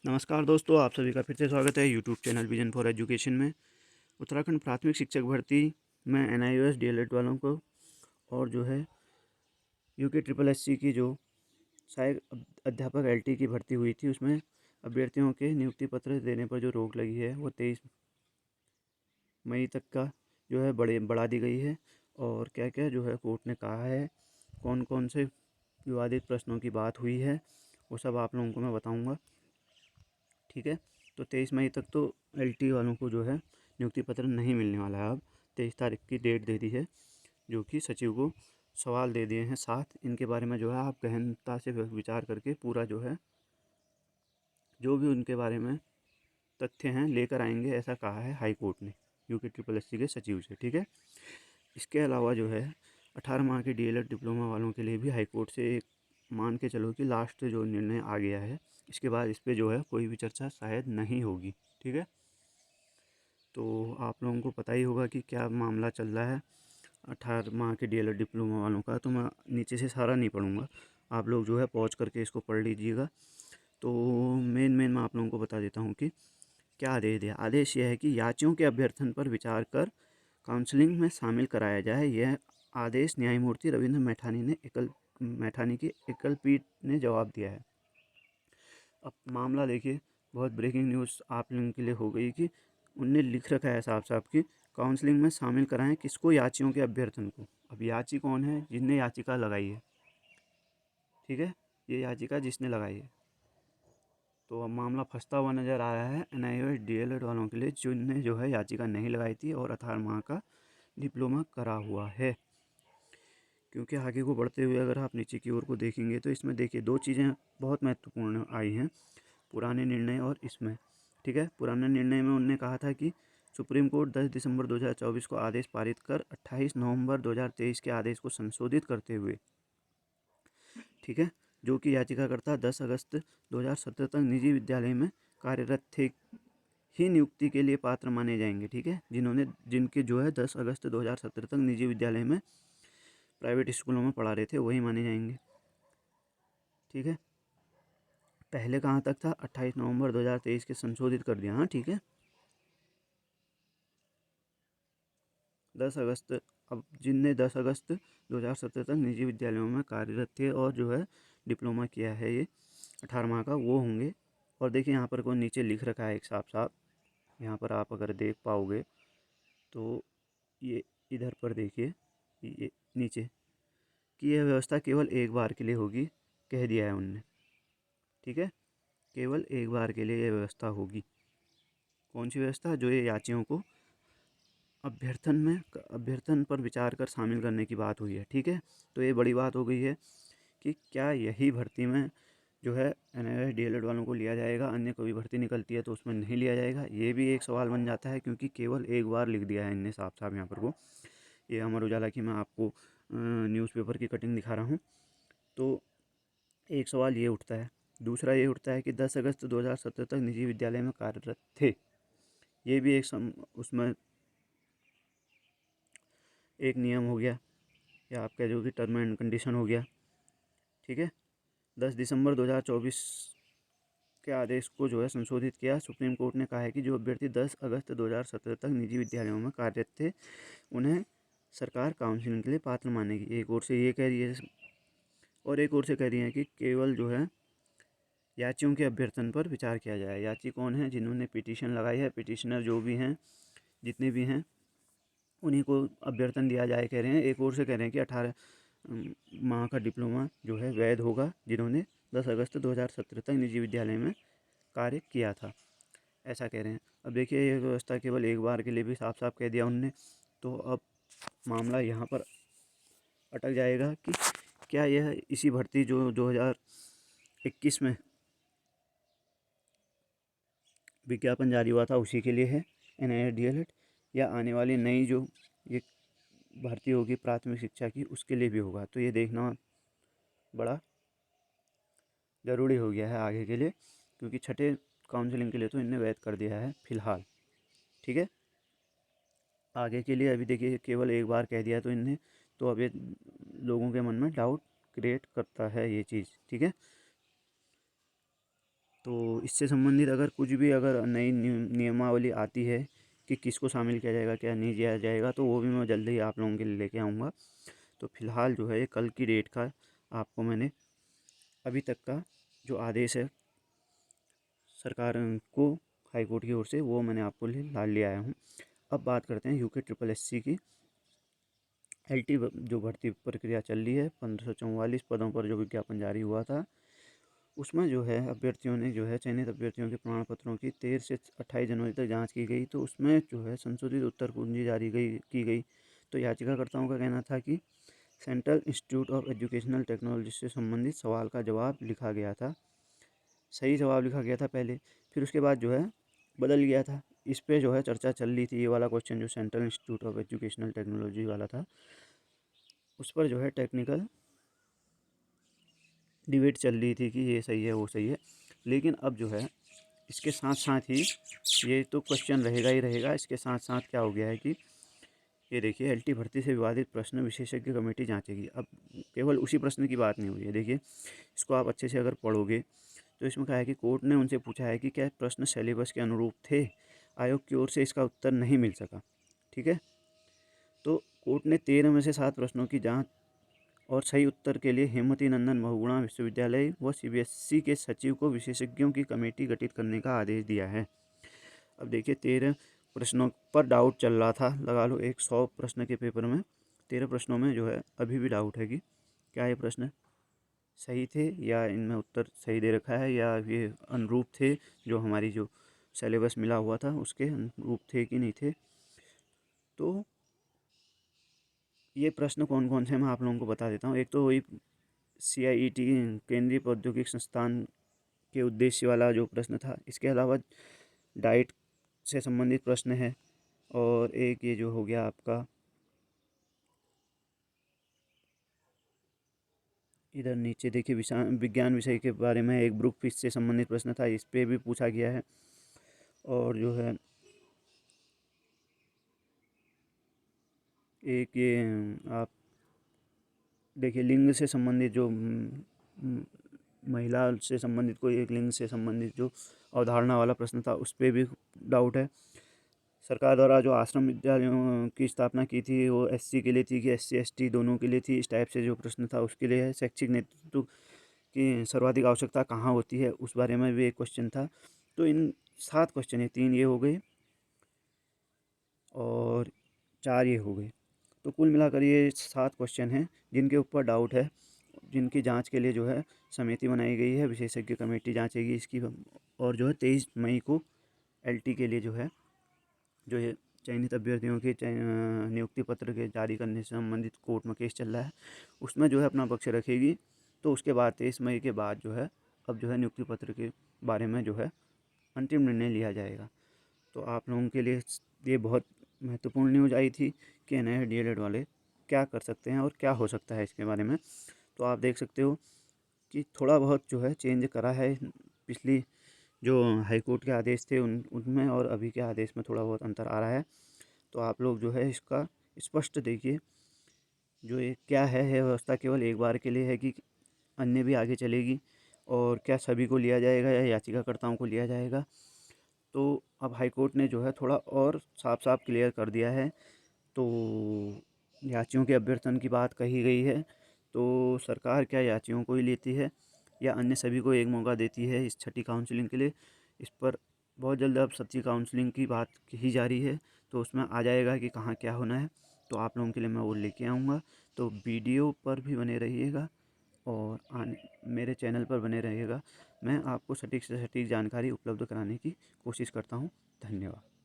नमस्कार दोस्तों, आप सभी का फिर से स्वागत है YouTube channel vision for education में। उत्तराखंड प्राथमिक शिक्षक भर्ती में NIOS DLED वालों को और जो है यूके ट्रिपल एससी की जो सहायक अध्यापक LT की भर्ती हुई थी, उसमें अभ्यर्थियों के नियुक्ति पत्र देने पर जो रोक लगी है वो 23 मई तक का जो है बढ़ा दी गई है। और क्या क्या जो है कोर्ट ने कहा है, कौन कौन से विवादित प्रश्नों की बात हुई है, वो सब आप लोगों को मैं बताऊँगा। ठीक है, तो 23 मई तक तो LT वालों को जो है नियुक्ति पत्र नहीं मिलने वाला है। अब 23 तारीख की डेट दे दी है, जो कि सचिव को सवाल दे दिए हैं 7। इनके बारे में जो है आप गहनता से विचार करके पूरा जो है जो भी उनके बारे में तथ्य हैं लेकर आएंगे, ऐसा कहा है हाई कोर्ट ने यूके ट्रिपल एससी के सचिव से। ठीक है, इसके अलावा जो है 18 माह के DLED डिप्लोमा वालों के लिए भी हाई कोर्ट से एक मान के चलो कि लास्ट जो निर्णय आ गया है। इसके बाद इस पर जो है कोई भी चर्चा शायद नहीं होगी। ठीक है, तो आप लोगों को पता ही होगा कि क्या मामला चल रहा है 18 माह के DLED डिप्लोमा वालों का। तो मैं नीचे से सारा नहीं पढ़ूँगा, आप लोग जो है पॉज करके इसको पढ़ लीजिएगा। तो मेन मैं आप लोगों को बता देता हूँ कि क्या आदेश दिया। आदेश यह है कि याचियों के अभ्यर्थन पर विचार कर काउंसलिंग में शामिल कराया जाए। यह आदेश न्यायमूर्ति रविंद्र मैठानी की एकल पीठ ने जवाब दिया है। अब मामला देखिए, बहुत ब्रेकिंग न्यूज़ आप लोगों के लिए हो गई कि उनने लिख रखा है साफ साफ कि काउंसलिंग में शामिल कराएं किसको, याचियों के अभ्यर्थन को। अब याची कौन है? जिसने याचिका लगाई है। ठीक है, ये याचिका जिसने लगाई है। तो अब मामला फंसता हुआ नज़र आ रहा है NIOS DLED वालों के लिए, जिनने जो है याचिका नहीं लगाई थी और 18 माह का डिप्लोमा करा हुआ है। क्योंकि आगे को बढ़ते हुए अगर आप नीचे की ओर को देखेंगे तो इसमें देखिए दो चीज़ें बहुत महत्वपूर्ण आई हैं, पुराने निर्णय और इसमें। ठीक है, पुराने निर्णय में उन्होंने कहा था कि सुप्रीम कोर्ट 10 दिसंबर 2024 को आदेश पारित कर 28 नवंबर 2023 के आदेश को संशोधित करते हुए, ठीक है, जो कि याचिकाकर्ता 10 अगस्त 2017 तक निजी विद्यालय में कार्यरत थे ही नियुक्ति के लिए पात्र माने जाएंगे। ठीक है, जिनके जो है 10 अगस्त 2017 तक निजी विद्यालय में प्राइवेट स्कूलों में पढ़ा रहे थे, वही माने जाएंगे। ठीक है, पहले कहाँ तक था? 28 नवंबर 2023 के संशोधित कर दिया। हाँ ठीक है, 10 अगस्त। अब जिनने 10 अगस्त 2017 तक निजी विद्यालयों में कार्यरत थे और जो है डिप्लोमा किया है ये 18 माह का, वो होंगे। और देखिए यहाँ पर कोई नीचे लिख रखा है एक साफ साफ, यहाँ पर आप अगर देख पाओगे तो ये इधर पर देखिए, ये नीचे कि यह व्यवस्था केवल एक बार के लिए होगी, कह दिया है उनने। ठीक है, केवल एक बार के लिए यह व्यवस्था होगी। कौन सी व्यवस्था? जो ये याचियों को अभ्यर्थन पर विचार कर शामिल करने की बात हुई है। ठीक है, तो ये बड़ी बात हो गई है कि क्या यही भर्ती में जो है NIOS DLED वालों को लिया जाएगा, अन्य कोई भर्ती निकलती है तो उसमें नहीं लिया जाएगा? ये भी एक सवाल बन जाता है, क्योंकि केवल एक बार लिख दिया है इनने साफ साफ यहाँ पर को। ये अमर उजाला की मैं आपको न्यूज़पेपर की कटिंग दिखा रहा हूँ। तो एक सवाल ये उठता है। दूसरा ये उठता है कि 10 अगस्त 2017 तक निजी विद्यालय में कार्यरत थे, ये भी उसमें एक नियम हो गया, या आप कह दो कि टर्म एंड कंडीशन हो गया। ठीक है, 10 दिसंबर 2024 के आदेश को जो है संशोधित किया। सुप्रीम कोर्ट ने कहा है कि जो अभ्यर्थी 10 अगस्त 2017 तक निजी विद्यालयों में कार्यरत थे, उन्हें सरकार काउंसलिंग के लिए पात्र मानेगी। एक ओर से ये कह रही है और एक ओर से कह रही है कि केवल जो है याचियों के अभ्यर्थन पर विचार किया जाए। याची कौन है? जिन्होंने पिटीशन लगाई है, पिटिशनर जो भी हैं, जितने भी हैं, उन्हीं को अभ्यर्थन दिया जाए कह रहे हैं। एक ओर से कह रहे हैं कि 18 माह का डिप्लोमा जो है वैध होगा, जिन्होंने 10 अगस्त 2017 तक निजी विद्यालय में कार्य किया था, ऐसा कह रहे हैं। अब देखिए, ये व्यवस्था केवल एक बार के लिए भी साफ साफ कह दिया उनने। तो अब मामला यहाँ पर अटक जाएगा कि क्या यह इसी भर्ती जो 2021 में विज्ञापन जारी हुआ था उसी के लिए है NIOS DLED, या आने वाली नई जो ये भर्ती होगी प्राथमिक शिक्षा की, उसके लिए भी होगा? तो ये देखना बड़ा ज़रूरी हो गया है आगे के लिए, क्योंकि छठे काउंसलिंग के लिए तो इनने वैध कर दिया है फ़िलहाल। ठीक है, आगे के लिए अभी देखिए केवल एक बार कह दिया तो इनने, तो अब ये लोगों के मन में डाउट क्रिएट करता है ये चीज़। ठीक है, तो इससे संबंधित अगर कुछ भी अगर नई नियमावली आती है कि किसको शामिल किया जाएगा क्या नहीं किया जाएगा, तो वो भी मैं जल्दी ही आप लोगों के लिए लेके आऊँगा। तो फ़िलहाल जो है कल की डेट का आपको मैंने अभी तक का जो आदेश है सरकार को हाई कोर्ट की ओर से, वो मैंने आपको ले आया हूँ। अब बात करते हैं यूके ट्रिपल एससी की एलटी जो भर्ती प्रक्रिया चल रही है। 1544 पदों पर जो विज्ञापन जारी हुआ था, उसमें जो है अभ्यर्थियों ने जो है चयनित अभ्यर्थियों के प्रमाण पत्रों की 13 से 28 जनवरी तक जांच की गई। तो उसमें जो है संशोधित उत्तर कुंजी जारी की गई। तो याचिकाकर्ताओं का कहना था कि central institute of educational technology से संबंधित सवाल का जवाब लिखा गया था, सही जवाब लिखा गया था पहले, फिर उसके बाद जो है बदल गया था। इस पे जो है चर्चा चल रही थी। ये वाला क्वेश्चन जो central institute of educational technology वाला था, उस पर जो है टेक्निकल डिबेट चल रही थी कि ये सही है वो सही है। लेकिन अब जो है इसके साथ साथ ही ये तो क्वेश्चन रहेगा ही रहेगा, इसके साथ साथ क्या हो गया है कि ये देखिए एलटी भर्ती से विवादित प्रश्न विशेषज्ञ कमेटी जांचेगी। अब केवल उसी प्रश्न की बात नहीं हुई है। देखिए इसको आप अच्छे से अगर पढ़ोगे तो इसमें कहा है कि कोर्ट ने उनसे पूछा है कि क्या प्रश्न सिलेबस के अनुरूप थे। आयोग की ओर से इसका उत्तर नहीं मिल सका। ठीक है, तो कोर्ट ने 13 में से 7 प्रश्नों की जांच और सही उत्तर के लिए हेमवती नंदन बहुगुणा विश्वविद्यालय व सीबीएसई के सचिव को विशेषज्ञों की कमेटी गठित करने का आदेश दिया है। अब देखिए 13 प्रश्नों पर डाउट चल रहा था, लगा लो एक 100 प्रश्न के पेपर में 13 प्रश्नों में जो है अभी भी डाउट है कि क्या ये प्रश्न सही थे या इनमें उत्तर सही दे रखा है या ये अनुरूप थे, जो हमारी जो सिलेबस मिला हुआ था उसके अनुरूप थे कि नहीं थे। तो ये प्रश्न कौन कौन से हैं मैं आप लोगों को बता देता हूँ। एक तो वही CIET केंद्रीय प्रौद्योगिकी संस्थान के उद्देश्य वाला जो प्रश्न था। इसके अलावा डाइट से संबंधित प्रश्न है, और एक ये जो हो गया आपका इधर नीचे देखिए विज्ञान विषय के बारे में एक ब्रूक फिश से संबंधित प्रश्न था, इस पे भी पूछा गया है। और जो है एक ये आप देखिए लिंग से संबंधित जो महिला से संबंधित कोई एक लिंग से संबंधित जो अवधारणा वाला प्रश्न था, उस पर भी डाउट है। सरकार द्वारा जो आश्रम विद्यालयों की स्थापना की थी वो SC के लिए थी कि SC ST दोनों के लिए थी, इस टाइप से जो प्रश्न था उसके लिए है। शैक्षिक नेतृत्व की सर्वाधिक आवश्यकता कहाँ होती है, उस बारे में भी एक क्वेश्चन था। तो इन 7 क्वेश्चन है, 3 ये हो गए और 4 ये हो गए। तो कुल मिलाकर ये 7 क्वेश्चन हैं जिनके ऊपर डाउट है, जिनकी जांच के लिए जो है समिति बनाई गई है, विशेषज्ञ कमेटी जांचेगी इसकी। और जो है 23 मई को LT के लिए जो है जो ये चयनित अभ्यर्थियों के नियुक्ति पत्र के जारी करने से संबंधित कोर्ट में केस चल रहा है, उसमें जो है अपना पक्ष रखेगी। तो उसके बाद 23 मई के बाद जो है अब जो है नियुक्ति पत्र के बारे में जो है अंतिम निर्णय लिया जाएगा। तो आप लोगों के लिए ये बहुत महत्वपूर्ण न्यूज़ आई थी कि NIOS DLED वाले क्या कर सकते हैं और क्या हो सकता है इसके बारे में। तो आप देख सकते हो कि थोड़ा बहुत जो है चेंज करा है, पिछली जो हाई कोर्ट के आदेश थे उनमें और अभी के आदेश में थोड़ा बहुत अंतर आ रहा है। तो आप लोग जो है इसका स्पष्ट देखिए, जो ये क्या है व्यवस्था केवल एक बार के लिए है कि अन्य भी आगे चलेगी, और क्या सभी को लिया जाएगा या याचिकाकर्ताओं को लिया जाएगा। तो अब हाई कोर्ट ने जो है थोड़ा और साफ साफ क्लियर कर दिया है। तो याचियों के अभ्यर्थन की बात कही गई है, तो सरकार क्या याचियों को ही लेती है या अन्य सभी को एक मौका देती है इस छठी काउंसलिंग के लिए, इस पर बहुत जल्द अब सच्ची काउंसलिंग की बात की जा रही है। तो उसमें आ जाएगा कि कहाँ क्या होना है, तो आप लोगों के लिए मैं वो लेके आऊँगा। तो वीडियो पर भी बने रहिएगा और मेरे चैनल पर बने रहिएगा। मैं आपको सटीक से सटीक जानकारी उपलब्ध कराने की कोशिश करता हूँ। धन्यवाद।